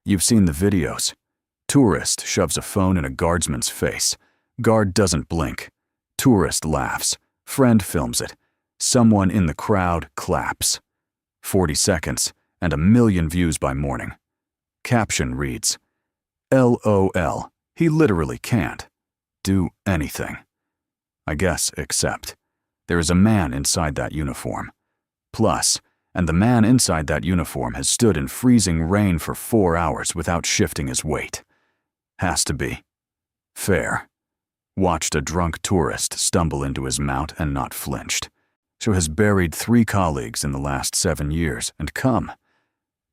You've seen the videos. Tourist shoves a phone in a guardsman's face. Guard doesn't blink. Tourist laughs. Friend films it. Someone in the crowd claps. 40 seconds and 1 million views by morning. Caption reads, LOL, he literally can't do anything. I guess except there is a man inside that uniform. Plus, and the man inside that uniform has stood in freezing rain for 4 hours without shifting his weight. Has to be fair. Watched a drunk tourist stumble into his mount and not flinched. So has buried 3 colleagues in the last 7 years and come.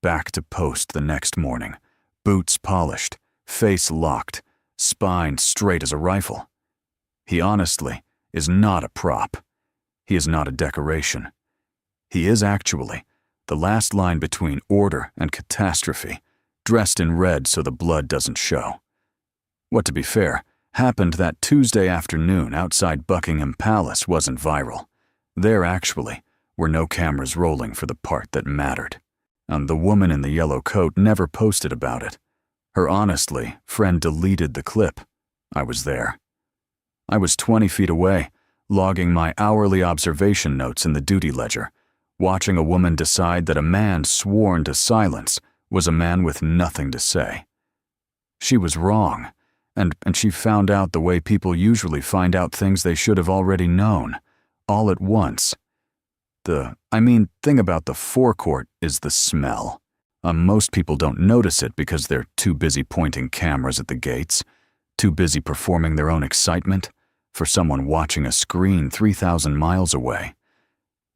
Back to post the next morning, boots polished, face locked, spine straight as a rifle. He honestly is not a prop. He is not a decoration. He is actually the last line between order and catastrophe, dressed in red so the blood doesn't show. What, to be fair, happened that Tuesday afternoon outside Buckingham Palace wasn't viral. There actually were no cameras rolling for the part that mattered. And the woman in the yellow coat never posted about it. Her honestly friend deleted the clip. I was there. I was 20 feet away, logging my hourly observation notes in the duty ledger, watching a woman decide that a man sworn to silence was a man with nothing to say. She was wrong, and she found out the way people usually find out things they should have already known, all at once. The thing about the forecourt is the smell. Most people don't notice it because they're too busy pointing cameras at the gates, too busy performing their own excitement for someone watching a screen 3,000 miles away.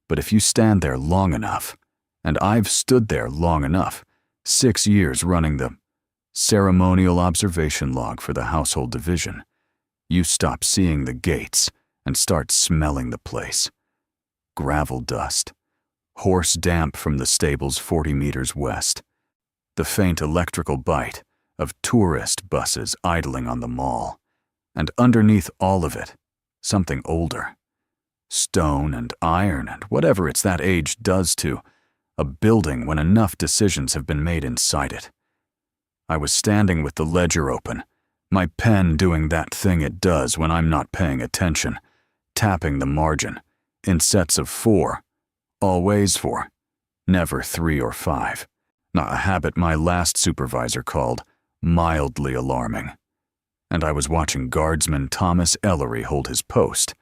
But if you stand there long enough, and I've stood there long enough, 6 years running the ceremonial observation log for the household division, you stop seeing the gates and start smelling the place. Gravel dust, horse damp from the stables 40 meters west, the faint electrical bite of tourist buses idling on the mall, and underneath all of it, something older. Stone and iron and whatever it's that age does to a building when enough decisions have been made inside it. I was standing with the ledger open, my pen doing that thing it does when I'm not paying attention, tapping the margin, in sets of 4, always 4, never 3 or 5, not a habit my last supervisor called mildly alarming. And I was watching Guardsman Thomas Ellery hold his post.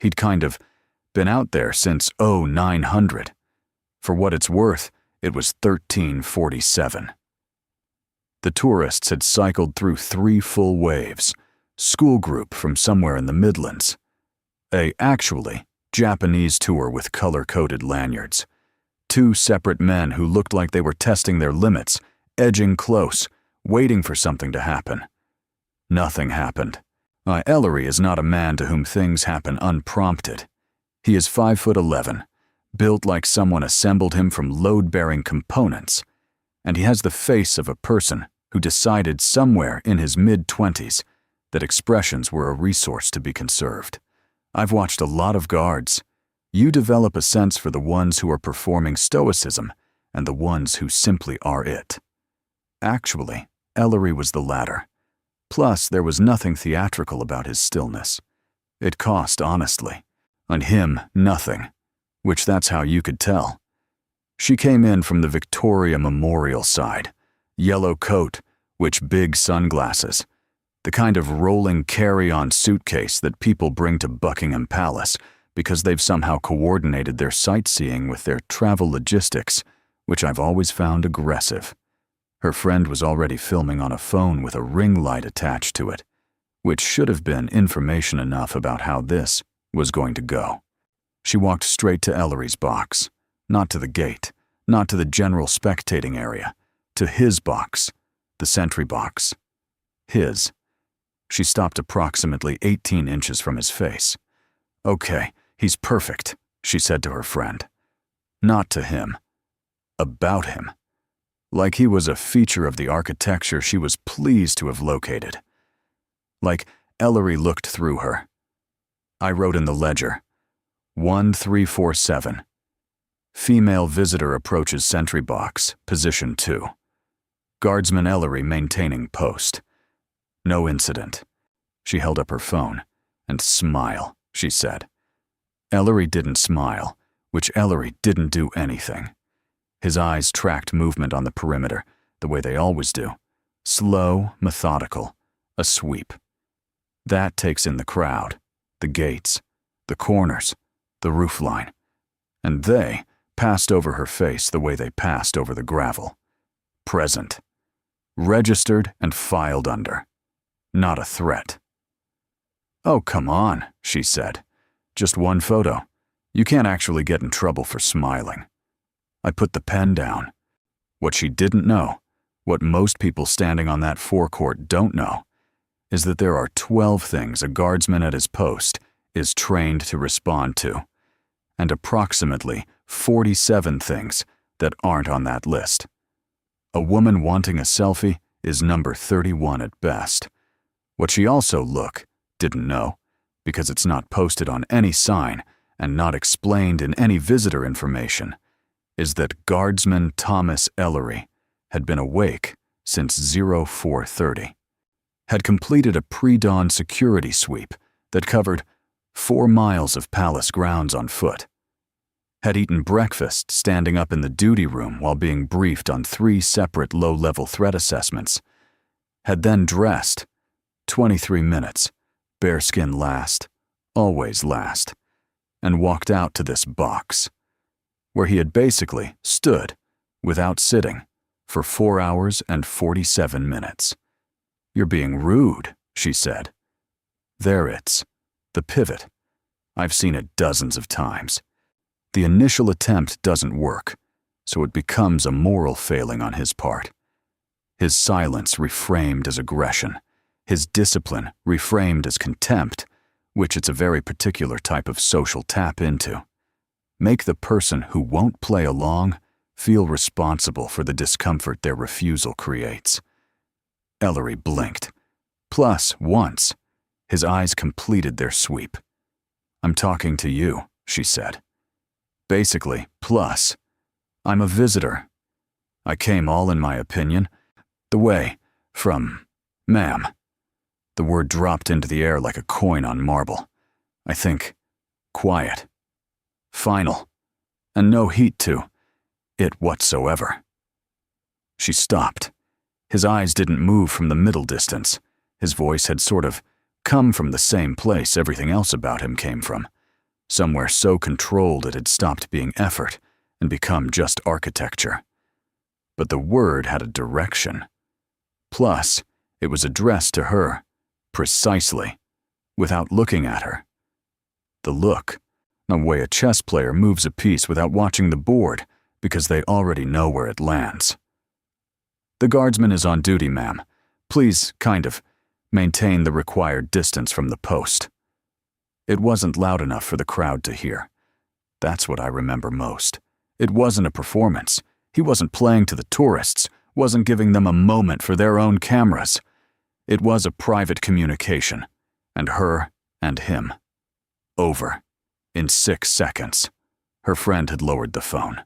He'd kind of been out there since 0900. For what it's worth, it was 1347. The tourists had cycled through 3 full waves, school group from somewhere in the Midlands. Actually, Japanese tour with color-coded lanyards. 2 separate men who looked like they were testing their limits, edging close, waiting for something to happen. Nothing happened. Ellery is not a man to whom things happen unprompted. He is 5'11", built like someone assembled him from load-bearing components, and he has the face of a person who decided somewhere in his mid-20s that expressions were a resource to be conserved. I've watched a lot of guards. You develop a sense for the ones who are performing stoicism and the ones who simply are it. Actually, Ellery was the latter. Plus, there was nothing theatrical about his stillness. It cost honestly. On him, nothing. Which that's how you could tell. She came in from the Victoria Memorial side. Yellow coat, which big sunglasses. The kind of rolling carry-on suitcase that people bring to Buckingham Palace because they've somehow coordinated their sightseeing with their travel logistics, which I've always found aggressive. Her friend was already filming on a phone with a ring light attached to it, which should have been information enough about how this was going to go. She walked straight to Ellery's box, not to the gate, not to the general spectating area, to his box, the sentry box. His. She stopped approximately 18 inches from his face. Okay, he's perfect, she said to her friend. Not to him. About him. Like he was a feature of the architecture she was pleased to have located. Like Ellery looked through her. I wrote in the ledger, 1347. Female visitor approaches sentry box, position 2. Guardsman Ellery maintaining post. No incident. She held up her phone. And smile, she said. Ellery didn't smile, which Ellery didn't do anything. His eyes tracked movement on the perimeter, the way they always do. Slow, methodical, a sweep. That takes in the crowd, the gates, the corners, the roofline. And they passed over her face the way they passed over the gravel. Present. Registered and filed under. Not a threat. "Oh, come on," she said. "Just one photo. You can't actually get in trouble for smiling." I put the pen down. What she didn't know, what most people standing on that forecourt don't know, is that there are 12 things a guardsman at his post is trained to respond to, and approximately 47 things that aren't on that list. A woman wanting a selfie is number 31 at best. What she also didn't know, because it's not posted on any sign and not explained in any visitor information, is that Guardsman Thomas Ellery had been awake since 0430, had completed a pre-dawn security sweep that covered 4 miles of palace grounds on foot, had eaten breakfast standing up in the duty room while being briefed on 3 separate low-level threat assessments, had then dressed 23 minutes, bearskin last, always last, and walked out to this box, where he had basically stood, without sitting, for 4 hours and 47 minutes. "You're being rude," she said. There it's, the pivot. I've seen it dozens of times. The initial attempt doesn't work, so it becomes a moral failing on his part. His silence reframed as aggression, his discipline reframed as contempt, which it's a very particular type of social tap into. Make the person who won't play along feel responsible for the discomfort their refusal creates. Ellery blinked. Plus, once, his eyes completed their sweep. "I'm talking to you," she said. Basically, plus, I'm a visitor. I came all in my opinion, the way from, ma'am. The word dropped into the air like a coin on marble. I think, quiet. Final. And no heat to it whatsoever. She stopped. His eyes didn't move from the middle distance. His voice had sort of come from the same place everything else about him came from. Somewhere so controlled it had stopped being effort and become just architecture. But the word had a direction. Plus, it was addressed to her, precisely, without looking at her. The look, the way a chess player moves a piece without watching the board because they already know where it lands. "The guardsman is on duty, ma'am. Please, maintain the required distance from the post." It wasn't loud enough for the crowd to hear. That's what I remember most. It wasn't a performance. He wasn't playing to the tourists, wasn't giving them a moment for their own cameras. It was a private communication, and her and him. Over. In 6 seconds. Her friend had lowered the phone.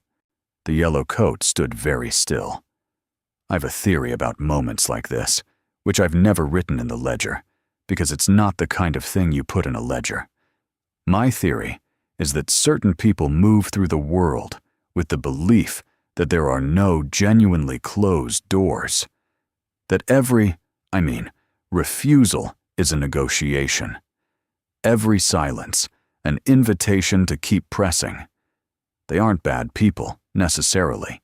The yellow coat stood very still. I've a theory about moments like this, which I've never written in the ledger, because it's not the kind of thing you put in a ledger. My theory is that certain people move through the world with the belief that there are no genuinely closed doors. That every refusal is a negotiation. Every silence, an invitation to keep pressing. They aren't bad people, necessarily.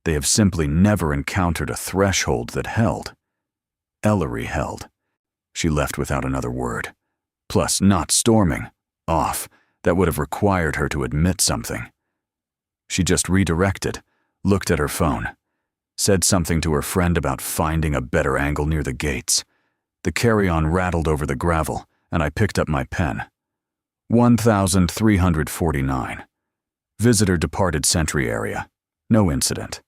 They have simply never encountered a threshold that held. Ellery held. She left without another word. Plus, not storming, off, that would have required her to admit something. She just redirected, looked at her phone, said something to her friend about finding a better angle near the gates. The carry-on rattled over the gravel, and I picked up my pen. 1349. Visitor departed sentry area. No incident.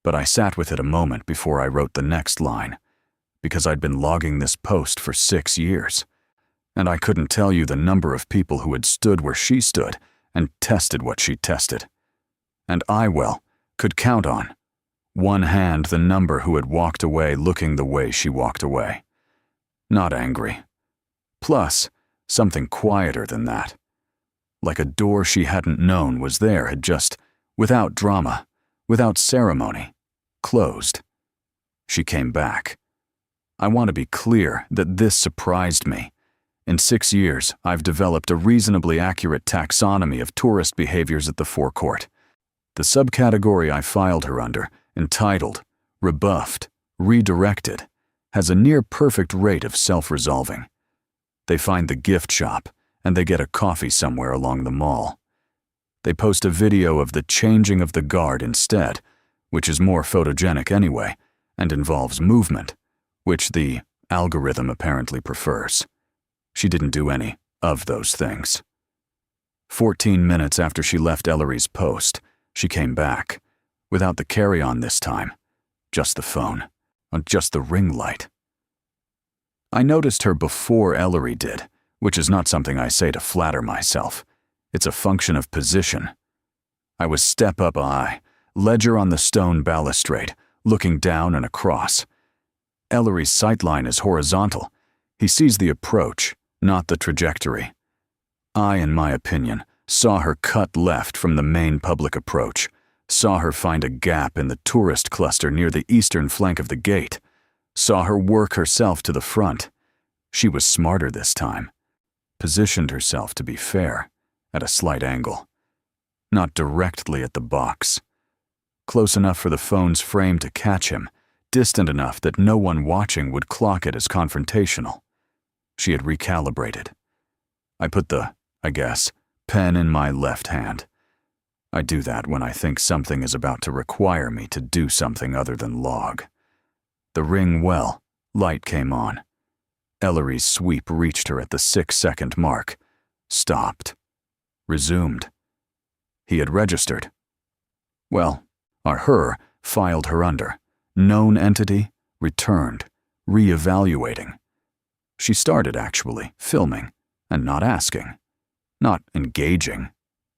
But I sat with it a moment before I wrote the next line, because I'd been logging this post for 6 years, and I couldn't tell you the number of people who had stood where she stood and tested what she tested. And I, could count on One hand the number who had walked away looking the way she walked away. Not angry. Plus, something quieter than that. Like a door she hadn't known was there had just, without drama, without ceremony, closed. She came back. I want to be clear that this surprised me. In 6 years, I've developed a reasonably accurate taxonomy of tourist behaviors at the forecourt. The subcategory I filed her under, entitled, rebuffed, redirected, has a near-perfect rate of self-resolving. They find the gift shop, and they get a coffee somewhere along the mall. They post a video of the changing of the guard instead, which is more photogenic anyway, and involves movement, which the algorithm apparently prefers. She didn't do any of those things. 14 minutes after she left Ellery's post, she came back, without the carry-on this time, just the phone, just the ring light. I noticed her before Ellery did, which is not something I say to flatter myself. It's a function of position. I was step up high, ledger on the stone balustrade, looking down and across. Ellery's sightline is horizontal. He sees the approach, not the trajectory. I, in my opinion, saw her cut left from the main public approach, saw her find a gap in the tourist cluster near the eastern flank of the gate, saw her work herself to the front. She was smarter this time. Positioned herself to be fair, at a slight angle. Not directly at the box. Close enough for the phone's frame to catch him, distant enough that no one watching would clock it as confrontational. She had recalibrated. I put the, pen in my left hand. I do that when I think something is about to require me to do something other than log. The ring well, light came on. Ellery's sweep reached her at the 6-second mark. Stopped. Resumed. He had registered. Well, her filed her under. Known entity, returned, re-evaluating. She started, actually, filming, and not asking. Not engaging,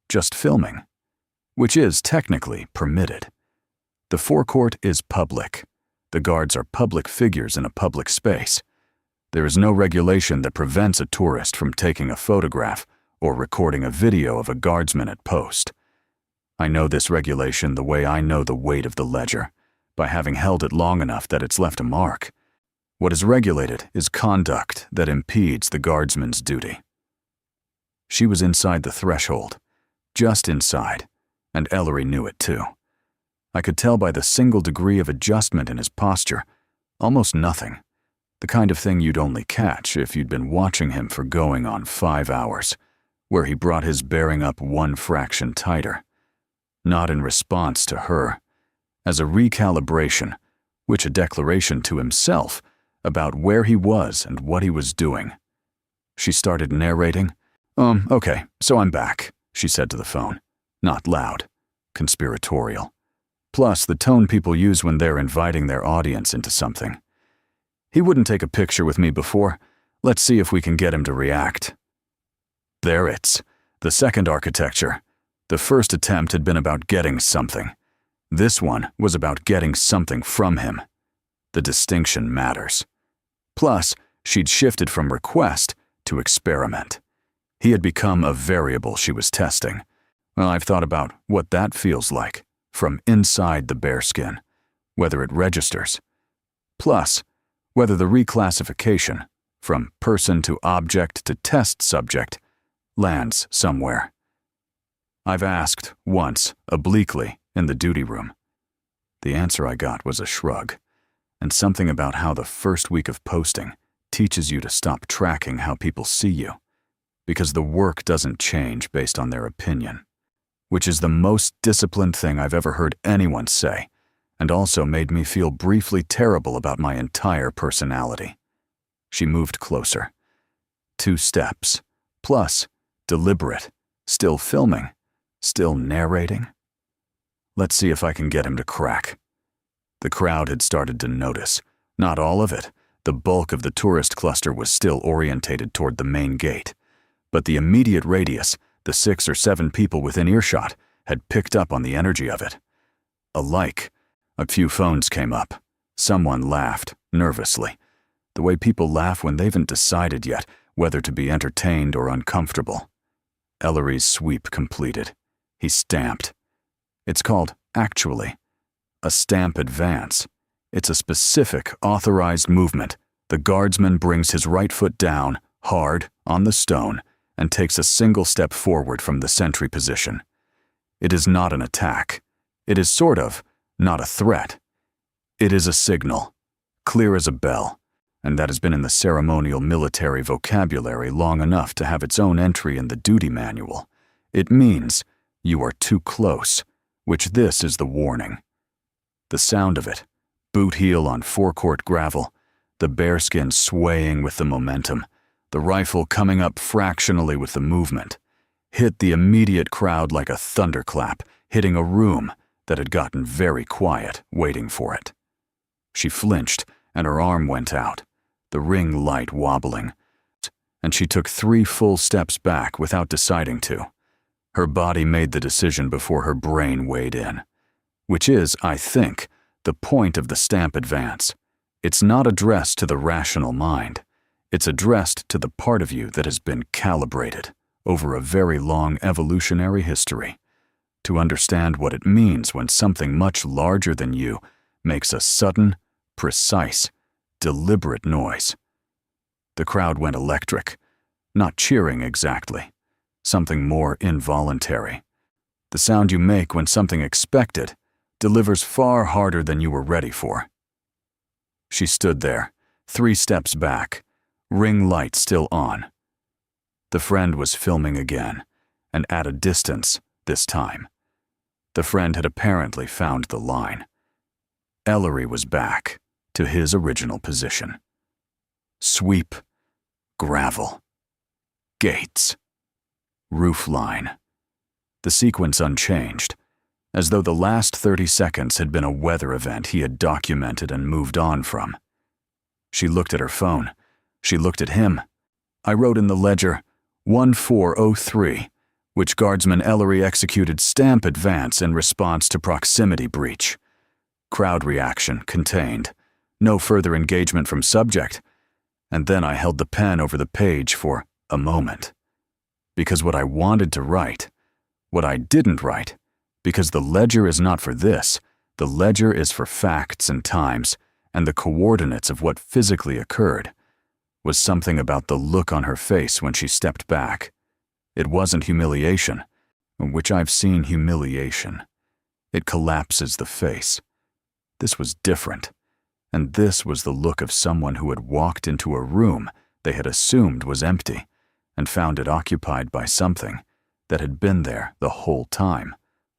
just filming. Which is technically permitted. The forecourt is public. The guards are public figures in a public space. There is no regulation that prevents a tourist from taking a photograph or recording a video of a guardsman at post. I know this regulation the way I know the weight of the ledger, by having held it long enough that it's left a mark. What is regulated is conduct that impedes the guardsman's duty. She was inside the threshold, just inside, and Ellery knew it too. I could tell by the single degree of adjustment in his posture, almost nothing, the kind of thing you'd only catch if you'd been watching him for going on 5 hours, where he brought his bearing up 1 fraction tighter. Not in response to her, as a recalibration, which a declaration to himself about where he was and what he was doing. She started narrating. Okay, so I'm back, she said to the phone. Not loud, conspiratorial. Plus the tone people use when they're inviting their audience into something. He wouldn't take a picture with me before. Let's see if we can get him to react. There it's, the second architecture. The first attempt had been about getting something. This one was about getting something from him. The distinction matters. Plus, she'd shifted from request to experiment. He had become a variable she was testing. Well, I've thought about what that feels like, from inside the bearskin, whether it registers. Plus, whether the reclassification, from person to object to test subject, lands somewhere. I've asked, once, obliquely, in the duty room. The answer I got was a shrug, and something about how the first week of posting teaches you to stop tracking how people see you, because the work doesn't change based on their opinion, which is the most disciplined thing I've ever heard anyone say, and also made me feel briefly terrible about my entire personality. She moved closer. 2 steps, plus, deliberate, still filming, still narrating. Let's see if I can get him to crack. The crowd had started to notice. Not all of it. The bulk of the tourist cluster was still orientated toward the main gate. But the immediate radius, the 6 or 7 people within earshot, had picked up on the energy of it. Alike, A few phones came up. Someone laughed, nervously, the way people laugh when they haven't decided yet whether to be entertained or uncomfortable. Ellery's sweep completed. He stamped. It's called, actually, a stamp advance. It's a specific, authorized movement. The guardsman brings his right foot down, hard, on the stone, and takes a single step forward from the sentry position. It is not an attack. It is sort of, not a threat. It is a signal, clear as a bell, and that has been in the ceremonial military vocabulary long enough to have its own entry in the duty manual. It means you are too close, which this is the warning. The sound of it, boot heel on forecourt gravel, the bearskin swaying with the momentum, the rifle coming up fractionally with the movement, hit the immediate crowd like a thunderclap, hitting a room that had gotten very quiet, waiting for it. She flinched, and her arm went out, the ring light wobbling, and she took 3 full steps back without deciding to. Her body made the decision before her brain weighed in, which is, I think, the point of the stamp advance. It's not addressed to the rational mind. It's addressed to the part of you that has been calibrated over a very long evolutionary history to understand what it means when something much larger than you makes a sudden, precise, deliberate noise. The crowd went electric, not cheering exactly, something more involuntary. The sound you make when something expected delivers far harder than you were ready for. She stood there, 3 steps back, ring light still on. The friend was filming again, and at a distance this time. The friend had apparently found the line. Ellery was back to his original position. Sweep, gravel, gates, roof line. The sequence unchanged, as though the last 30 seconds had been a weather event he had documented and moved on from. She looked at her phone. She looked at him. I wrote in the ledger, 1403, which Guardsman Ellery executed stamp advance in response to proximity breach. Crowd reaction contained. No further engagement from subject. And then I held the pen over the page for a moment. Because what I wanted to write, what I didn't write, because the ledger is not for this, the ledger is for facts and times, and the coordinates of what physically occurred, was something about the look on her face when she stepped back. It wasn't humiliation, which I've seen humiliation. It collapses the face. This was different, and this was the look of someone who had walked into a room they had assumed was empty and found it occupied by something that had been there the whole time,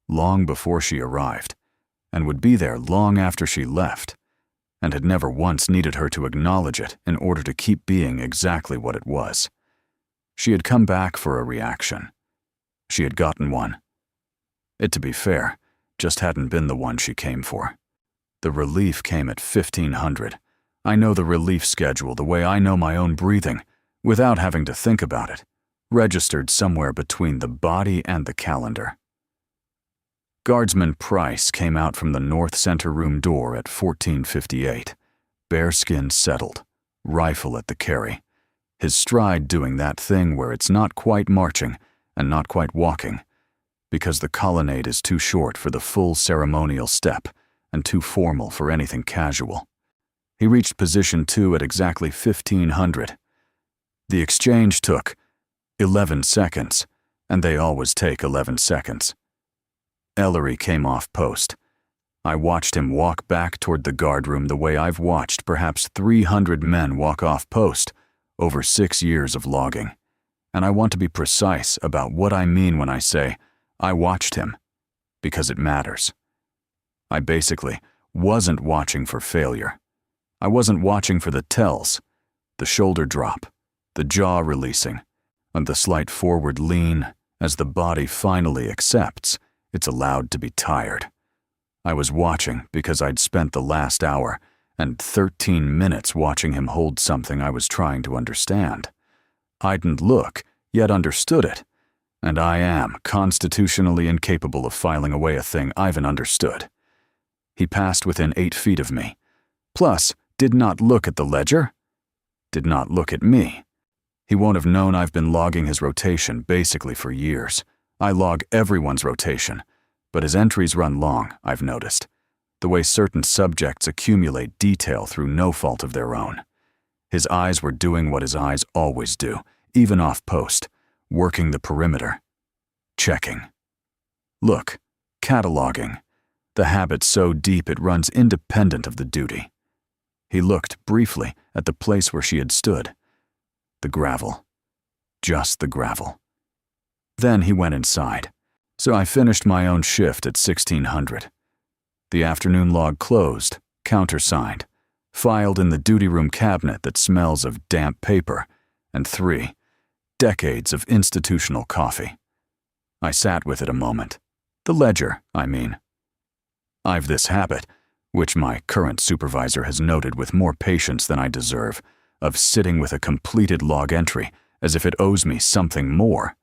long before she arrived, and would be there long after she left, and had never once needed her to acknowledge it in order to keep being exactly what it was. She had come back for a reaction. She had gotten one. It, to be fair, just hadn't been the one she came for. The relief came at 1500. I know the relief schedule the way I know my own breathing, without having to think about it, registered somewhere between the body and the calendar. Guardsman Price came out from the north center room door at 1458, bearskin settled, rifle at the carry, his stride doing that thing where it's not quite marching and not quite walking, because the colonnade is too short for the full ceremonial step and too formal for anything casual. He reached position 2 at exactly 1500. The exchange took 11 seconds, and they always take 11 seconds. Ellery came off post. I watched him walk back toward the guardroom the way I've watched perhaps 300 men walk off post over 6 years of logging. And I want to be precise about what I mean when I say, I watched him, because it matters. I basically wasn't watching for failure. I wasn't watching for the tells, the shoulder drop, the jaw releasing, and the slight forward lean as the body finally accepts it's allowed to be tired. I was watching because I'd spent the last hour and 13 minutes watching him hold something I was trying to understand. I didn't look, yet understood it, and I am constitutionally incapable of filing away a thing I've understood. He passed within 8 feet of me. Plus, did not look at the ledger. Did not look at me. He won't have known I've been logging his rotation basically for years. I log everyone's rotation, but his entries run long, I've noticed. The way certain subjects accumulate detail through no fault of their own. His eyes were doing what his eyes always do, even off post, working the perimeter. Checking. Look, cataloging. The habit so deep it runs independent of the duty. He looked, briefly, at the place where she had stood. The gravel. Just the gravel. Then he went inside, so I finished my own shift at 1600. The afternoon log closed, countersigned, filed in the duty room cabinet that smells of damp paper, and 3 decades of institutional coffee. I sat with it a moment. The ledger, I mean. I've this habit, which my current supervisor has noted with more patience than I deserve, of sitting with a completed log entry as if it owes me something more.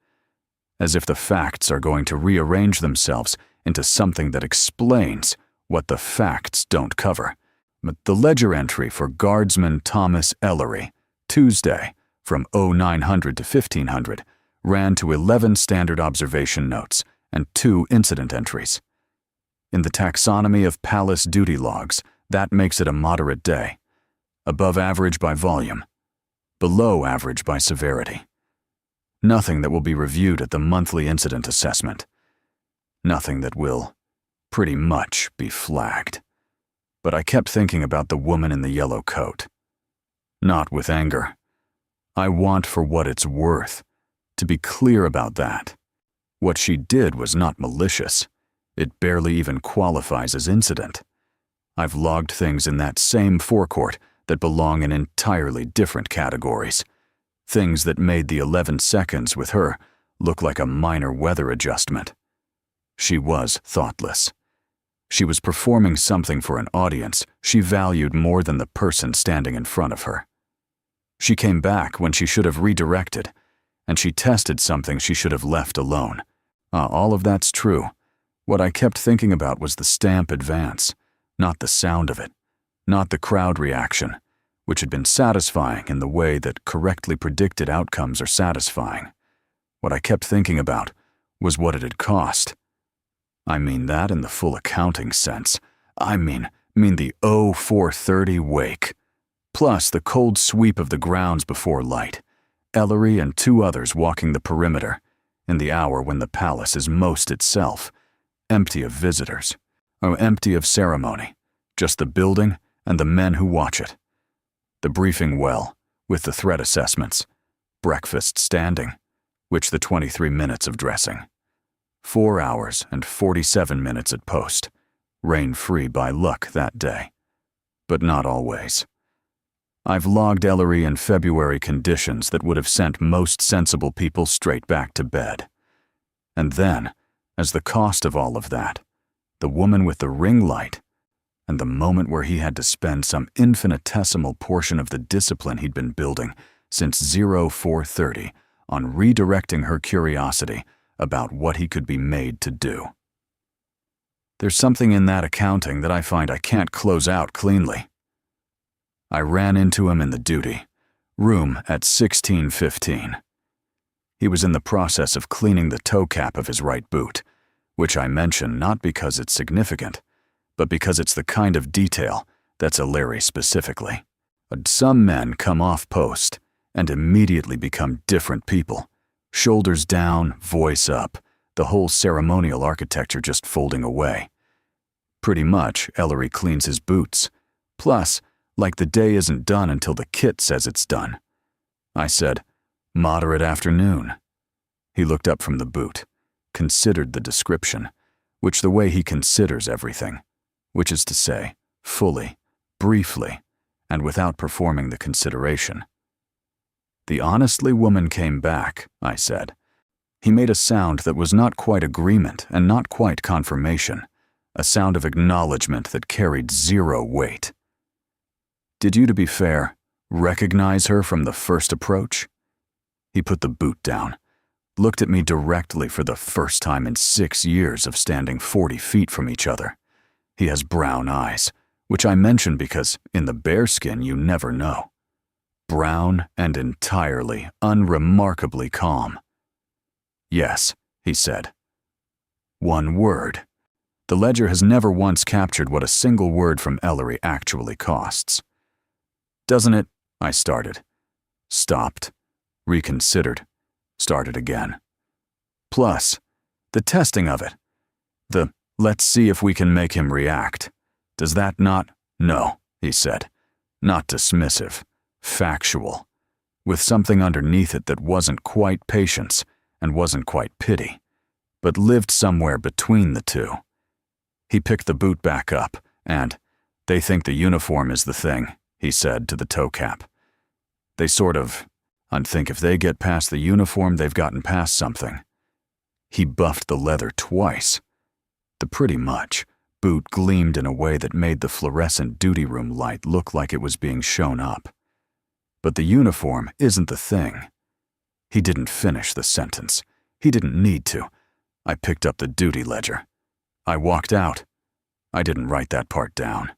As if the facts are going to rearrange themselves into something that explains what the facts don't cover. But the ledger entry for Guardsman Thomas Ellery, Tuesday, from 0900 to 1500, ran to 11 standard observation notes and 2 incident entries. In the taxonomy of palace duty logs, that makes it a moderate day. Above average by volume. Below average by severity. Nothing that will be reviewed at the monthly incident assessment. Nothing that will, pretty much, be flagged. But I kept thinking about the woman in the yellow coat. Not with anger. I want for what it's worth. To be clear about that. What she did was not malicious. It barely even qualifies as incident. I've logged things in that same forecourt that belong in entirely different categories. Things that made the 11 seconds with her look like a minor weather adjustment. She was thoughtless. She was performing something for an audience she valued more than the person standing in front of her. She came back when she should have redirected, and she tested something she should have left alone. All of that's true. What I kept thinking about was the stamp advance, not the sound of it, not the crowd reaction, which had been satisfying in the way that correctly predicted outcomes are satisfying. What I kept thinking about was what it had cost. I mean that in the full accounting sense. I mean the 0430 wake, plus the cold sweep of the grounds before light, Ellery and 2 others walking the perimeter, in the hour when the palace is most itself, empty of visitors, or empty of ceremony, just the building and the men who watch it. The briefing well, with the threat assessments, breakfast standing, which the 23 minutes of dressing. 4 hours and 47 minutes at post, rain-free by luck that day. But not always. I've logged Ellery in February conditions that would have sent most sensible people straight back to bed. And then, as the cost of all of that, the woman with the ring light, and the moment where he had to spend some infinitesimal portion of the discipline he'd been building since 0430 on redirecting her curiosity about what he could be made to do. There's something in that accounting that I find I can't close out cleanly. I ran into him in the duty room at 1615. He was in the process of cleaning the toe cap of his right boot, which I mention not because it's significant, but because it's the kind of detail that's Ellery specifically. Some men come off post and immediately become different people. Shoulders down, voice up, the whole ceremonial architecture just folding away. Pretty much, Ellery cleans his boots. Plus, like the day isn't done until the kit says it's done. I said, "Moderate afternoon." He looked up from the boot, considered the description, which the way he considers everything, which is to say, fully, briefly, and without performing the consideration. "The honestly woman came back," I said. He made a sound that was not quite agreement and not quite confirmation, a sound of acknowledgement that carried 0 weight. "Did you, to be fair, recognize her from the first approach?" He put the boot down, looked at me directly for the first time in 6 years of standing 40 feet from each other. He has brown eyes, which I mention because in the bearskin you never know. Brown and entirely, unremarkably calm. Yes, he said. One word. The ledger has never once captured what a single word from Ellery actually costs. Doesn't it? I started. Stopped. Reconsidered. Started again. Plus, the testing of it. The, let's see if we can make him react. Does that not? No, he said. Not dismissive. Factual. With something underneath it that wasn't quite patience and wasn't quite pity, but lived somewhere between the two. He picked the boot back up, and, they think the uniform is the thing, he said to the toe cap. They sort of, I think if they get past the uniform, they've gotten past something. He buffed the leather twice. The pretty much boot gleamed in a way that made the fluorescent duty room light look like it was being shown up. But the uniform isn't the thing. He didn't finish the sentence. He didn't need to. I picked up the duty ledger. I walked out. I didn't write that part down.